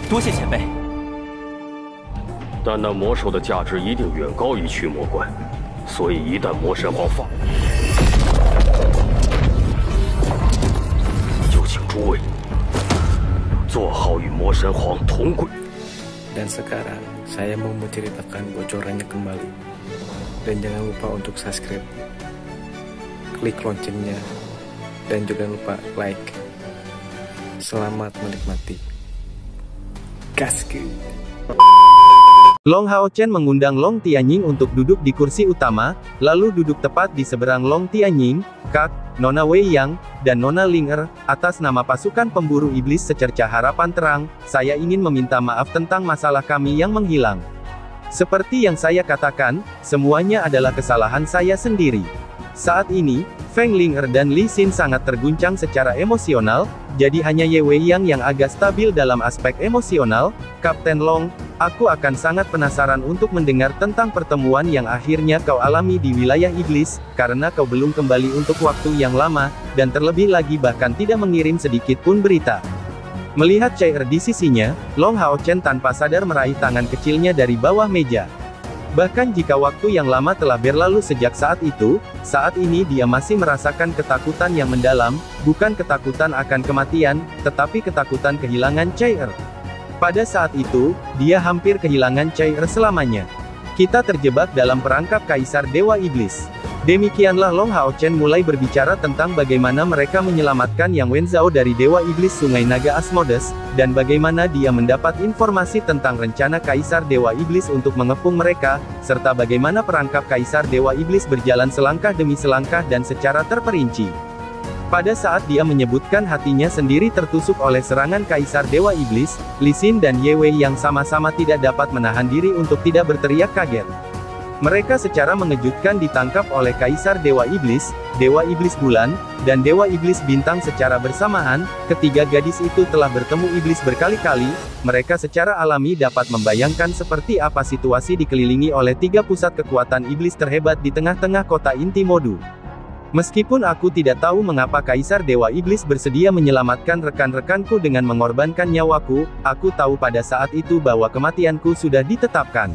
多谢前辈。但那魔兽的价值一定远高于驱魔怪，所以一旦魔神皇放，就请诸位做好与魔神皇同归。Dan sekarang saya mau menceritakan bocorannya kembali. Dan jangan lupa untuk subscribe, klik loncengnya, dan juga lupa like. Selamat menikmati. Gaskeun. Long Hao Chen mengundang Long Tianying untuk duduk di kursi utama, lalu duduk tepat di seberang Long Tianying, Kak, Nona Wei Yang, dan Nona Linger. Atas nama pasukan pemburu iblis secercah harapan terang, saya ingin meminta maaf tentang masalah kami yang menghilang. Seperti yang saya katakan, semuanya adalah kesalahan saya sendiri. Saat ini, Feng Linger dan Li Xin sangat terguncang secara emosional, jadi hanya Ye Wei yang agak stabil dalam aspek emosional. Kapten Long, aku akan sangat penasaran untuk mendengar tentang pertemuan yang akhirnya kau alami di wilayah iblis, karena kau belum kembali untuk waktu yang lama, dan terlebih lagi bahkan tidak mengirim sedikit pun berita. Melihat Chair di sisinya, Long Hao Chen tanpa sadar meraih tangan kecilnya dari bawah meja. Bahkan jika waktu yang lama telah berlalu sejak saat itu, saat ini dia masih merasakan ketakutan yang mendalam, bukan ketakutan akan kematian, tetapi ketakutan kehilangan Chair. Pada saat itu, dia hampir kehilangan Chair selamanya. Kita terjebak dalam perangkap Kaisar Dewa Iblis. Demikianlah Long Hao Chen mulai berbicara tentang bagaimana mereka menyelamatkan Yang Wenzhao dari Dewa Iblis Sungai Naga Asmodes, dan bagaimana dia mendapat informasi tentang rencana Kaisar Dewa Iblis untuk mengepung mereka, serta bagaimana perangkap Kaisar Dewa Iblis berjalan selangkah demi selangkah dan secara terperinci. Pada saat dia menyebutkan hatinya sendiri tertusuk oleh serangan Kaisar Dewa Iblis, Li Xin dan Ye Wei yang sama-sama tidak dapat menahan diri untuk tidak berteriak kaget. Mereka secara mengejutkan ditangkap oleh Kaisar Dewa Iblis, Dewa Iblis Bulan, dan Dewa Iblis Bintang secara bersamaan. Ketiga gadis itu telah bertemu iblis berkali-kali, mereka secara alami dapat membayangkan seperti apa situasi dikelilingi oleh tiga pusat kekuatan iblis terhebat di tengah-tengah kota inti Modu. Meskipun aku tidak tahu mengapa Kaisar Dewa Iblis bersedia menyelamatkan rekan-rekanku dengan mengorbankan nyawaku, aku tahu pada saat itu bahwa kematianku sudah ditetapkan.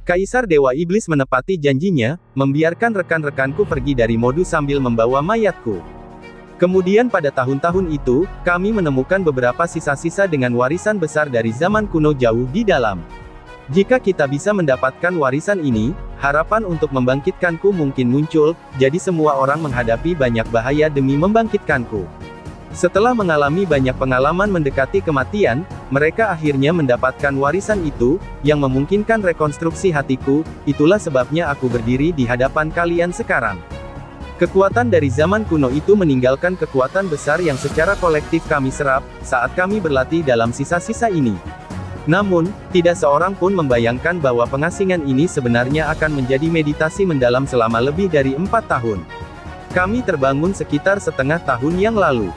Kaisar Dewa Iblis menepati janjinya, membiarkan rekan-rekanku pergi dari Modu sambil membawa mayatku. Kemudian pada tahun-tahun itu, kami menemukan beberapa sisa-sisa dengan warisan besar dari zaman kuno jauh di dalam. Jika kita bisa mendapatkan warisan ini, harapan untuk membangkitkanku mungkin muncul, jadi semua orang menghadapi banyak bahaya demi membangkitkanku. Setelah mengalami banyak pengalaman mendekati kematian, mereka akhirnya mendapatkan warisan itu, yang memungkinkan rekonstruksi hatiku. Itulah sebabnya aku berdiri di hadapan kalian sekarang. Kekuatan dari zaman kuno itu meninggalkan kekuatan besar yang secara kolektif kami serap, saat kami berlatih dalam sisa-sisa ini. Namun, tidak seorang pun membayangkan bahwa pengasingan ini sebenarnya akan menjadi meditasi mendalam selama lebih dari 4 tahun. Kami terbangun sekitar setengah tahun yang lalu.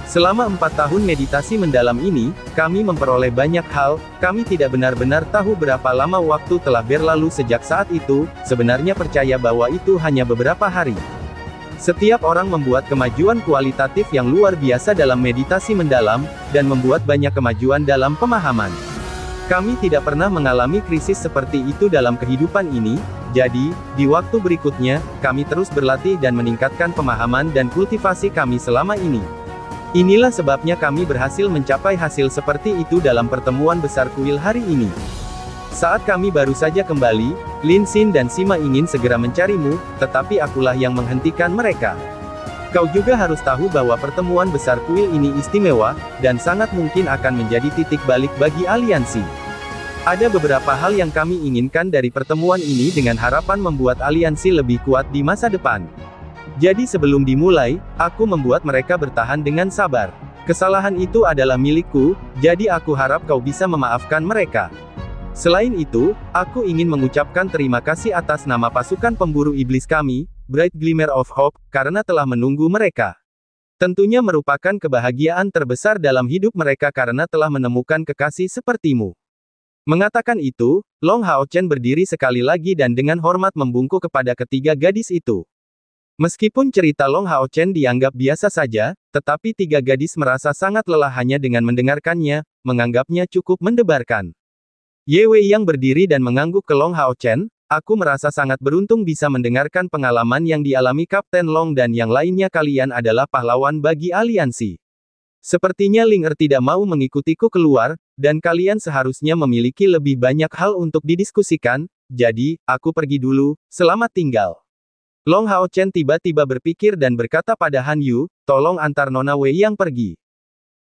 Selama 4 tahun meditasi mendalam ini, kami memperoleh banyak hal. Kami tidak benar-benar tahu berapa lama waktu telah berlalu sejak saat itu, sebenarnya percaya bahwa itu hanya beberapa hari. Setiap orang membuat kemajuan kualitatif yang luar biasa dalam meditasi mendalam, dan membuat banyak kemajuan dalam pemahaman. Kami tidak pernah mengalami krisis seperti itu dalam kehidupan ini, jadi, di waktu berikutnya, kami terus berlatih dan meningkatkan pemahaman dan kultivasi kami selama ini. Inilah sebabnya kami berhasil mencapai hasil seperti itu dalam pertemuan besar kuil hari ini. Saat kami baru saja kembali, Lin Xin dan Sima ingin segera mencarimu, tetapi akulah yang menghentikan mereka. Kau juga harus tahu bahwa pertemuan besar kuil ini istimewa, dan sangat mungkin akan menjadi titik balik bagi aliansi. Ada beberapa hal yang kami inginkan dari pertemuan ini dengan harapan membuat aliansi lebih kuat di masa depan. Jadi sebelum dimulai, aku membuat mereka bertahan dengan sabar. Kesalahan itu adalah milikku, jadi aku harap kau bisa memaafkan mereka. Selain itu, aku ingin mengucapkan terima kasih atas nama pasukan pemburu iblis kami, Bright Glimmer of Hope, karena telah menunggu mereka. Tentunya merupakan kebahagiaan terbesar dalam hidup mereka karena telah menemukan kekasih sepertimu. Mengatakan itu, Long Hao Chen berdiri sekali lagi dan dengan hormat membungkuk kepada ketiga gadis itu. Meskipun cerita Long Hao Chen dianggap biasa saja, tetapi tiga gadis merasa sangat lelah hanya dengan mendengarkannya, menganggapnya cukup mendebarkan. Ye Wei yang berdiri dan mengangguk ke Long Hao Chen, aku merasa sangat beruntung bisa mendengarkan pengalaman yang dialami Kapten Long dan yang lainnya. Kalian adalah pahlawan bagi aliansi. Sepertinya Ling Er tidak mau mengikutiku keluar, dan kalian seharusnya memiliki lebih banyak hal untuk didiskusikan, jadi, aku pergi dulu, selamat tinggal. Long Hao Chen tiba-tiba berpikir dan berkata pada Han Yu, tolong antar Nona Wei yang pergi.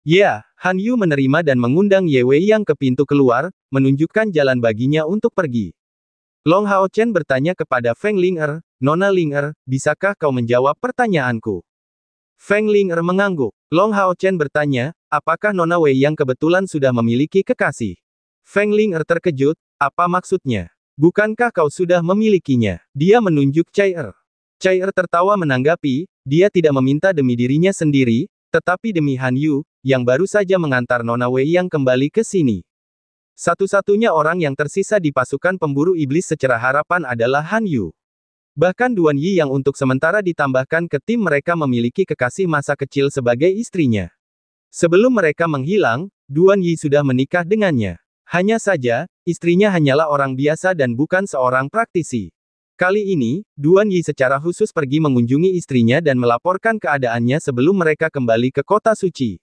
Ya, Han Yu menerima dan mengundang Ye Wei yang ke pintu keluar, menunjukkan jalan baginya untuk pergi. Long Hao Chen bertanya kepada Feng Ling Er, Nona Ling Er, bisakah kau menjawab pertanyaanku? Feng Ling Er mengangguk. Long Hao Chen bertanya, apakah Nona Wei yang kebetulan sudah memiliki kekasih? Feng Ling Er terkejut, apa maksudnya? Bukankah kau sudah memilikinya? Dia menunjuk Chai Er. Chai Er tertawa menanggapi, dia tidak meminta demi dirinya sendiri, tetapi demi Han Yu, yang baru saja mengantar Nona Wei yang kembali ke sini. Satu-satunya orang yang tersisa di pasukan pemburu iblis secara harapan adalah Han Yu. Bahkan Duan Yi yang untuk sementara ditambahkan ke tim mereka memiliki kekasih masa kecil sebagai istrinya. Sebelum mereka menghilang, Duan Yi sudah menikah dengannya. Hanya saja, istrinya hanyalah orang biasa dan bukan seorang praktisi. Kali ini, Duan Yi secara khusus pergi mengunjungi istrinya dan melaporkan keadaannya sebelum mereka kembali ke kota suci.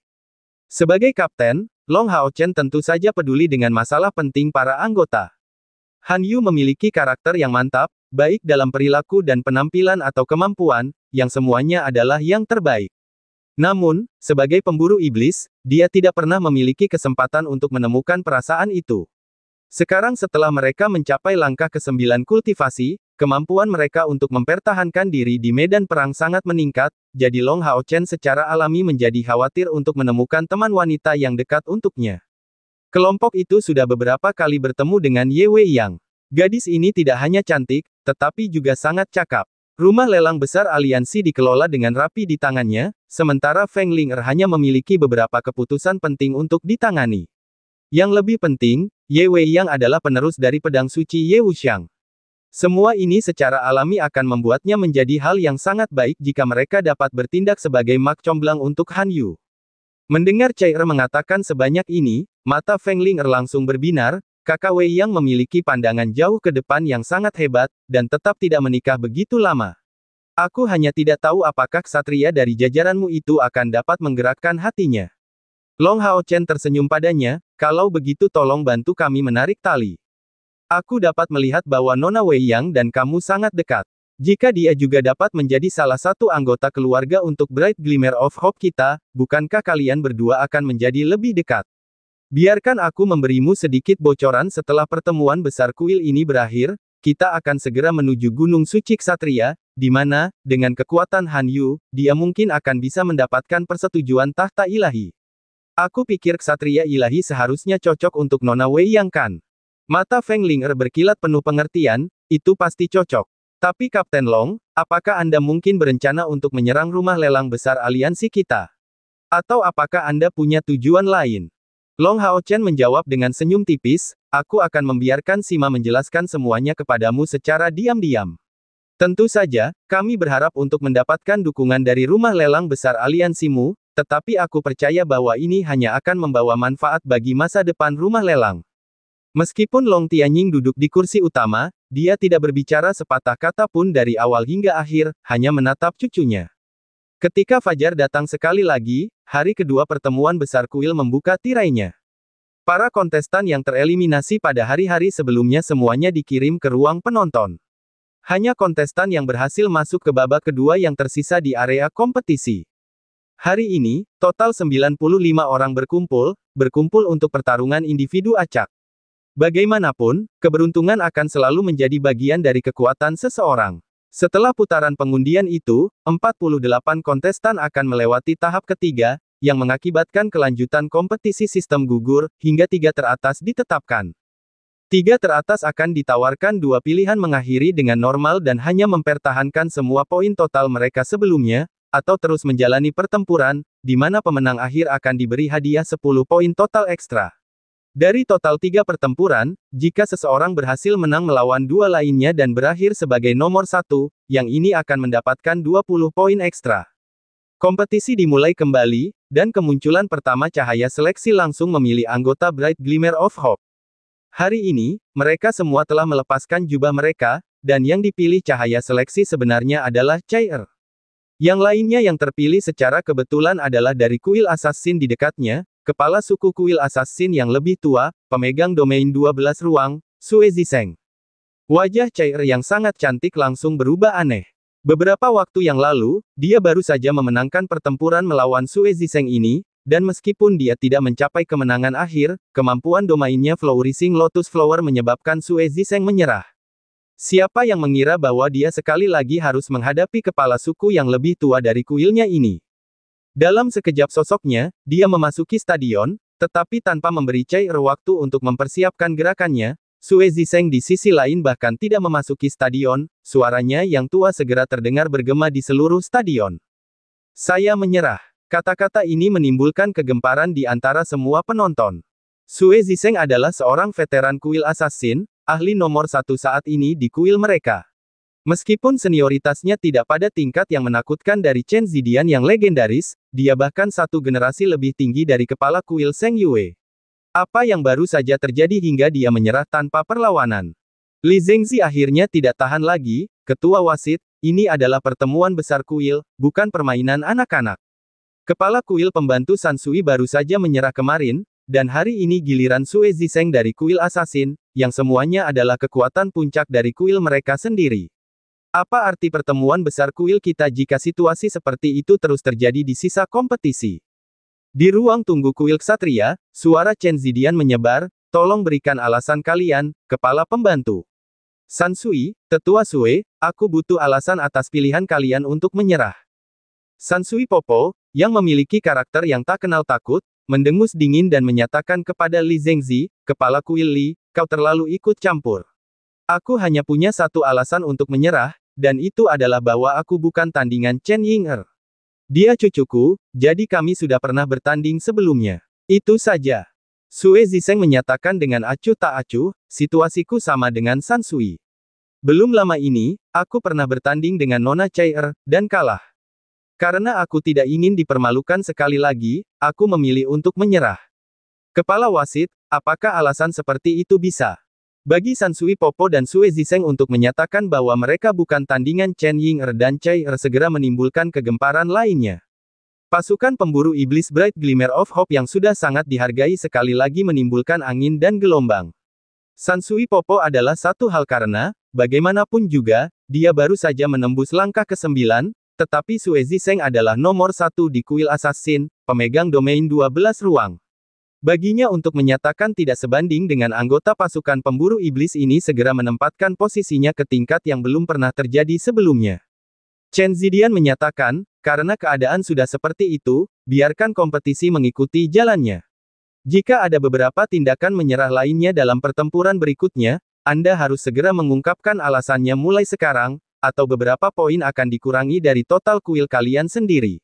Sebagai kapten, Long Hao Chen tentu saja peduli dengan masalah penting para anggota. Han Yu memiliki karakter yang mantap, baik dalam perilaku dan penampilan atau kemampuan, yang semuanya adalah yang terbaik. Namun, sebagai pemburu iblis, dia tidak pernah memiliki kesempatan untuk menemukan perasaan itu. Sekarang setelah mereka mencapai langkah ke-9 kultivasi, kemampuan mereka untuk mempertahankan diri di medan perang sangat meningkat, jadi Long Hao Chen secara alami menjadi khawatir untuk menemukan teman wanita yang dekat untuknya. Kelompok itu sudah beberapa kali bertemu dengan Ye Wei Yang. Gadis ini tidak hanya cantik, tetapi juga sangat cakap. Rumah lelang besar aliansi dikelola dengan rapi di tangannya, sementara Feng Ling Er hanya memiliki beberapa keputusan penting untuk ditangani. Yang lebih penting, Ye Wei Yang adalah penerus dari pedang suci Ye Wuxiang. Semua ini secara alami akan membuatnya menjadi hal yang sangat baik jika mereka dapat bertindak sebagai mak comblang untuk Han Yu. Mendengar Chai Er mengatakan sebanyak ini, mata Feng Ling Er langsung berbinar, kakak Wei Yang memiliki pandangan jauh ke depan yang sangat hebat, dan tetap tidak menikah begitu lama. Aku hanya tidak tahu apakah ksatria dari jajaranmu itu akan dapat menggerakkan hatinya. Long Hao Chen tersenyum padanya, kalau begitu tolong bantu kami menarik tali. Aku dapat melihat bahwa Nona Wei Yang dan kamu sangat dekat. Jika dia juga dapat menjadi salah satu anggota keluarga untuk Bright Glimmer of Hope kita, bukankah kalian berdua akan menjadi lebih dekat? Biarkan aku memberimu sedikit bocoran setelah pertemuan besar kuil ini berakhir, kita akan segera menuju Gunung Suci Ksatria, di mana, dengan kekuatan Han Yu, dia mungkin akan bisa mendapatkan persetujuan tahta ilahi. Aku pikir ksatria ilahi seharusnya cocok untuk Nona Wei Yang kan? Mata Feng Ling Er berkilat penuh pengertian, itu pasti cocok. Tapi Kapten Long, apakah Anda mungkin berencana untuk menyerang rumah lelang besar aliansi kita? Atau apakah Anda punya tujuan lain? Long Hao Chen menjawab dengan senyum tipis, aku akan membiarkan Sima menjelaskan semuanya kepadamu secara diam-diam. Tentu saja, kami berharap untuk mendapatkan dukungan dari rumah lelang besar aliansimu, tetapi aku percaya bahwa ini hanya akan membawa manfaat bagi masa depan rumah lelang. Meskipun Long Tianying duduk di kursi utama, dia tidak berbicara sepatah kata pun dari awal hingga akhir, hanya menatap cucunya. Ketika Fajar datang sekali lagi, hari kedua pertemuan besar kuil membuka tirainya. Para kontestan yang tereliminasi pada hari-hari sebelumnya semuanya dikirim ke ruang penonton. Hanya kontestan yang berhasil masuk ke babak kedua yang tersisa di area kompetisi. Hari ini, total 95 orang berkumpul untuk pertarungan individu acak. Bagaimanapun, keberuntungan akan selalu menjadi bagian dari kekuatan seseorang. Setelah putaran pengundian itu, 48 kontestan akan melewati tahap ketiga, yang mengakibatkan kelanjutan kompetisi sistem gugur, hingga 3 teratas ditetapkan. 3 teratas akan ditawarkan 2 pilihan mengakhiri dengan normal dan hanya mempertahankan semua poin total mereka sebelumnya, atau terus menjalani pertempuran, di mana pemenang akhir akan diberi hadiah 10 poin total ekstra. Dari total 3 pertempuran, jika seseorang berhasil menang melawan 2 lainnya dan berakhir sebagai nomor 1, yang ini akan mendapatkan 20 poin ekstra. Kompetisi dimulai kembali, dan kemunculan pertama cahaya seleksi langsung memilih anggota Bright Glimmer of Hope. Hari ini, mereka semua telah melepaskan jubah mereka, dan yang dipilih cahaya seleksi sebenarnya adalah Chair. Yang lainnya yang terpilih secara kebetulan adalah dari kuil assassin di dekatnya, kepala suku kuil assassin yang lebih tua, pemegang domain 12 ruang, Sue Ziseng. Wajah Chair yang sangat cantik langsung berubah aneh. Beberapa waktu yang lalu, dia baru saja memenangkan pertempuran melawan Sue Ziseng ini, dan meskipun dia tidak mencapai kemenangan akhir, kemampuan domainnya Flourishing Lotus Flower menyebabkan Sue Ziseng menyerah. Siapa yang mengira bahwa dia sekali lagi harus menghadapi kepala suku yang lebih tua dari kuilnya ini? Dalam sekejap sosoknya, dia memasuki stadion, tetapi tanpa memberi Chair waktu untuk mempersiapkan gerakannya. Sue Ziseng di sisi lain bahkan tidak memasuki stadion, suaranya yang tua segera terdengar bergema di seluruh stadion. Saya menyerah. Kata-kata ini menimbulkan kegemparan di antara semua penonton. Sue Ziseng adalah seorang veteran kuil assassin, ahli nomor 1 saat ini di kuil mereka. Meskipun senioritasnya tidak pada tingkat yang menakutkan dari Chen Zidian yang legendaris, dia bahkan satu generasi lebih tinggi dari kepala kuil Seng Yue. Apa yang baru saja terjadi hingga dia menyerah tanpa perlawanan? Li Zengzi akhirnya tidak tahan lagi, ketua wasit, ini adalah pertemuan besar kuil, bukan permainan anak-anak. Kepala kuil pembantu San Sui baru saja menyerah kemarin, dan hari ini giliran Sue Ziseng dari kuil assassin, yang semuanya adalah kekuatan puncak dari kuil mereka sendiri. Apa arti pertemuan besar kuil kita jika situasi seperti itu terus terjadi di sisa kompetisi? Di ruang tunggu kuil Ksatria, suara Chen Zidian menyebar, tolong berikan alasan kalian, kepala pembantu. San Sui, tetua Sue, aku butuh alasan atas pilihan kalian untuk menyerah. San Sui Popo, yang memiliki karakter yang tak kenal takut, mendengus dingin dan menyatakan kepada Li Zengzi, kepala kuil Li, kau terlalu ikut campur. Aku hanya punya satu alasan untuk menyerah, dan itu adalah bahwa aku bukan tandingan Chen Ying'er. Dia cucuku, jadi kami sudah pernah bertanding sebelumnya. Itu saja. Sue Ziseng menyatakan dengan acuh tak acuh, situasiku sama dengan San Sui. Belum lama ini, aku pernah bertanding dengan Nona Chair, dan kalah. Karena aku tidak ingin dipermalukan sekali lagi, aku memilih untuk menyerah. Kepala wasit, apakah alasan seperti itu bisa? Bagi San Sui Popo dan Sue Ziseng untuk menyatakan bahwa mereka bukan tandingan Chen Ying'er dan Chair segera menimbulkan kegemparan lainnya. Pasukan pemburu iblis Bright Glimmer of Hope yang sudah sangat dihargai sekali lagi menimbulkan angin dan gelombang. San Sui Popo adalah satu hal karena, bagaimanapun juga, dia baru saja menembus langkah ke-9, tetapi Sue Ziseng adalah nomor 1 di kuil assassin, pemegang domain 12 ruang. Baginya untuk menyatakan tidak sebanding dengan anggota pasukan pemburu iblis ini segera menempatkan posisinya ke tingkat yang belum pernah terjadi sebelumnya. Chen Zidian menyatakan, karena keadaan sudah seperti itu, biarkan kompetisi mengikuti jalannya. Jika ada beberapa tindakan menyerah lainnya dalam pertempuran berikutnya, Anda harus segera mengungkapkan alasannya mulai sekarang, atau beberapa poin akan dikurangi dari total kuil kalian sendiri.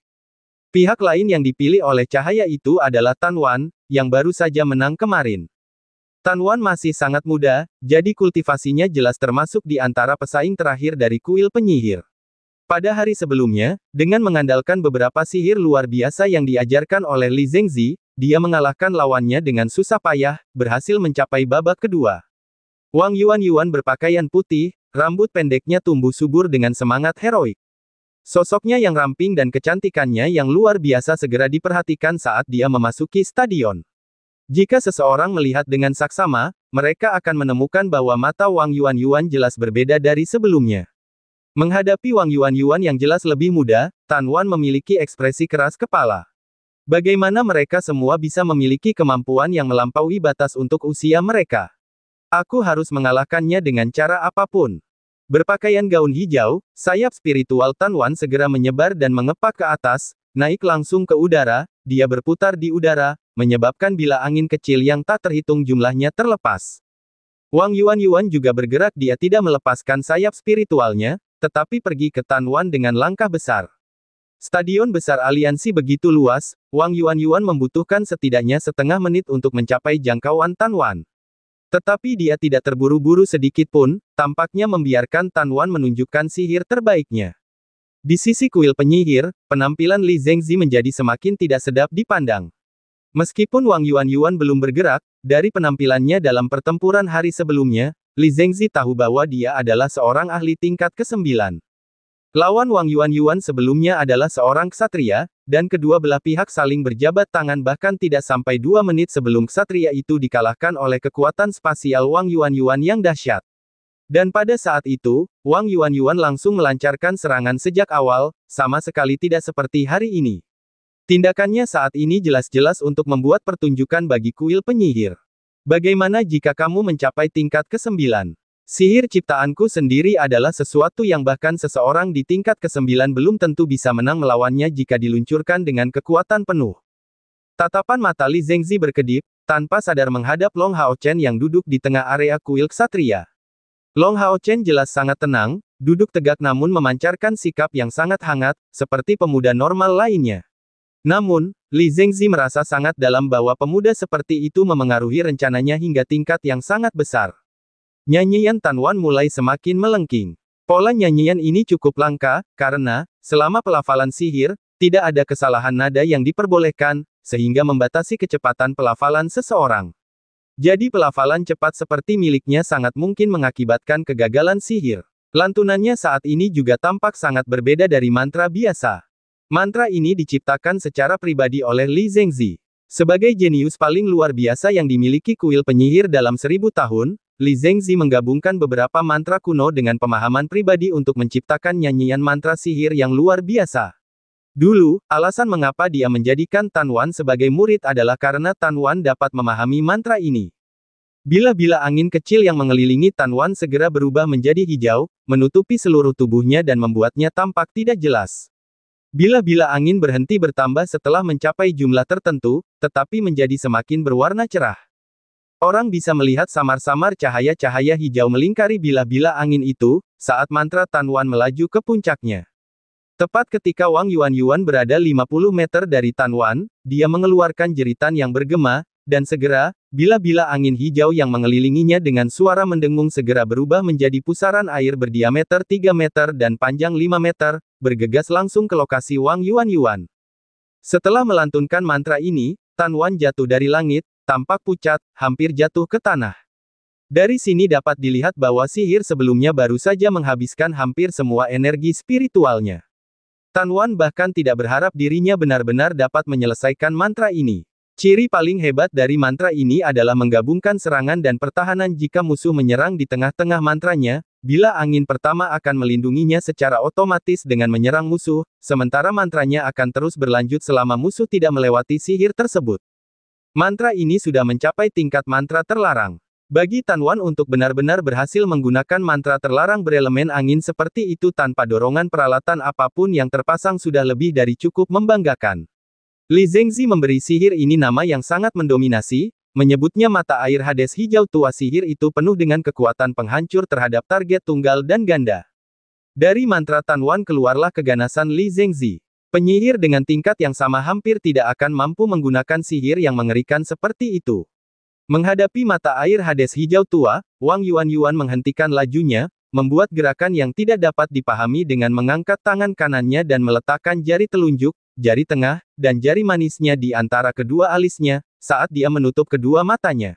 Pihak lain yang dipilih oleh cahaya itu adalah Tan Wan, yang baru saja menang kemarin. Tan Wan masih sangat muda, jadi kultivasinya jelas termasuk di antara pesaing terakhir dari kuil penyihir. Pada hari sebelumnya, dengan mengandalkan beberapa sihir luar biasa yang diajarkan oleh Li Zengzi, dia mengalahkan lawannya dengan susah payah, berhasil mencapai babak kedua. Wang Yuan berpakaian putih, rambut pendeknya tumbuh subur dengan semangat heroik. Sosoknya yang ramping dan kecantikannya yang luar biasa segera diperhatikan saat dia memasuki stadion. Jika seseorang melihat dengan saksama, mereka akan menemukan bahwa mata Wang Yuan jelas berbeda dari sebelumnya. Menghadapi Wang Yuan yang jelas lebih muda, Tan Wan memiliki ekspresi keras kepala. Bagaimana mereka semua bisa memiliki kemampuan yang melampaui batas untuk usia mereka? Aku harus mengalahkannya dengan cara apapun. Berpakaian gaun hijau, sayap spiritual Tan Wan segera menyebar dan mengepak ke atas, naik langsung ke udara, dia berputar di udara, menyebabkan bila angin kecil yang tak terhitung jumlahnya terlepas. Wang Yuan juga bergerak, dia tidak melepaskan sayap spiritualnya, tetapi pergi ke Tan Wan dengan langkah besar. Stadion besar aliansi begitu luas, Wang Yuanyuan membutuhkan setidaknya setengah menit untuk mencapai jangkauan Tan Wan. Tetapi dia tidak terburu-buru sedikit pun, tampaknya membiarkan Tan Wan menunjukkan sihir terbaiknya. Di sisi kuil penyihir, penampilan Li Zengzi menjadi semakin tidak sedap dipandang. Meskipun Wang Yuanyuan belum bergerak, dari penampilannya dalam pertempuran hari sebelumnya, Li Zengzi tahu bahwa dia adalah seorang ahli tingkat ke-9. Lawan Wang Yuanyuan sebelumnya adalah seorang ksatria, dan kedua belah pihak saling berjabat tangan bahkan tidak sampai 2 menit sebelum ksatria itu dikalahkan oleh kekuatan spasial Wang Yuanyuan yang dahsyat. Dan pada saat itu, Wang Yuanyuan langsung melancarkan serangan sejak awal, sama sekali tidak seperti hari ini. Tindakannya saat ini jelas-jelas untuk membuat pertunjukan bagi kuil penyihir. Bagaimana jika kamu mencapai tingkat ke-9? Sihir ciptaanku sendiri adalah sesuatu yang bahkan seseorang di tingkat ke-9 belum tentu bisa menang melawannya jika diluncurkan dengan kekuatan penuh. Tatapan mata Li Zengzi berkedip, tanpa sadar menghadap Long Hao Chen yang duduk di tengah area kuil ksatria. Long Hao Chen jelas sangat tenang, duduk tegak namun memancarkan sikap yang sangat hangat, seperti pemuda normal lainnya. Namun, Li Zengzi merasa sangat dalam bahwa pemuda seperti itu memengaruhi rencananya hingga tingkat yang sangat besar. Nyanyian Tan Wan mulai semakin melengking. Pola nyanyian ini cukup langka, karena, selama pelafalan sihir, tidak ada kesalahan nada yang diperbolehkan, sehingga membatasi kecepatan pelafalan seseorang. Jadi pelafalan cepat seperti miliknya sangat mungkin mengakibatkan kegagalan sihir. Lantunannya saat ini juga tampak sangat berbeda dari mantra biasa. Mantra ini diciptakan secara pribadi oleh Li Zengzi. Sebagai jenius paling luar biasa yang dimiliki kuil penyihir dalam 1000 tahun, Li Zengzi menggabungkan beberapa mantra kuno dengan pemahaman pribadi untuk menciptakan nyanyian mantra sihir yang luar biasa. Dulu, alasan mengapa dia menjadikan Tan Wan sebagai murid adalah karena Tan Wan dapat memahami mantra ini. Bila-bila angin kecil yang mengelilingi Tan Wan segera berubah menjadi hijau, menutupi seluruh tubuhnya dan membuatnya tampak tidak jelas. Bila-bila angin berhenti bertambah setelah mencapai jumlah tertentu, tetapi menjadi semakin berwarna cerah. Orang bisa melihat samar-samar cahaya-cahaya hijau melingkari bila-bila angin itu, saat mantra Tan Wan melaju ke puncaknya. Tepat ketika Wang Yuanyuan berada 50 meter dari Tan Wan, dia mengeluarkan jeritan yang bergema, dan segera, bila-bila angin hijau yang mengelilinginya dengan suara mendengung segera berubah menjadi pusaran air berdiameter 3 meter dan panjang 5 meter, bergegas langsung ke lokasi Wang Yuanyuan. Setelah melantunkan mantra ini, Tan Wan jatuh dari langit, tampak pucat, hampir jatuh ke tanah. Dari sini dapat dilihat bahwa sihir sebelumnya baru saja menghabiskan hampir semua energi spiritualnya. Tan Wan bahkan tidak berharap dirinya benar-benar dapat menyelesaikan mantra ini. Ciri paling hebat dari mantra ini adalah menggabungkan serangan dan pertahanan jika musuh menyerang di tengah-tengah mantranya, bila angin pertama akan melindunginya secara otomatis dengan menyerang musuh, sementara mantranya akan terus berlanjut selama musuh tidak melewati sihir tersebut. Mantra ini sudah mencapai tingkat mantra terlarang. Bagi Tan Wan untuk benar-benar berhasil menggunakan mantra terlarang berelemen angin seperti itu tanpa dorongan peralatan apapun yang terpasang sudah lebih dari cukup membanggakan. Li Zengzi memberi sihir ini nama yang sangat mendominasi, menyebutnya mata air Hades hijau tua. Sihir itu penuh dengan kekuatan penghancur terhadap target tunggal dan ganda. Dari mantra Tan Wan keluarlah keganasan Li Zengzi. Penyihir dengan tingkat yang sama hampir tidak akan mampu menggunakan sihir yang mengerikan seperti itu. Menghadapi mata air Hades hijau tua, Wang Yuanyuan menghentikan lajunya, membuat gerakan yang tidak dapat dipahami dengan mengangkat tangan kanannya dan meletakkan jari telunjuk, jari tengah, dan jari manisnya di antara kedua alisnya, saat dia menutup kedua matanya.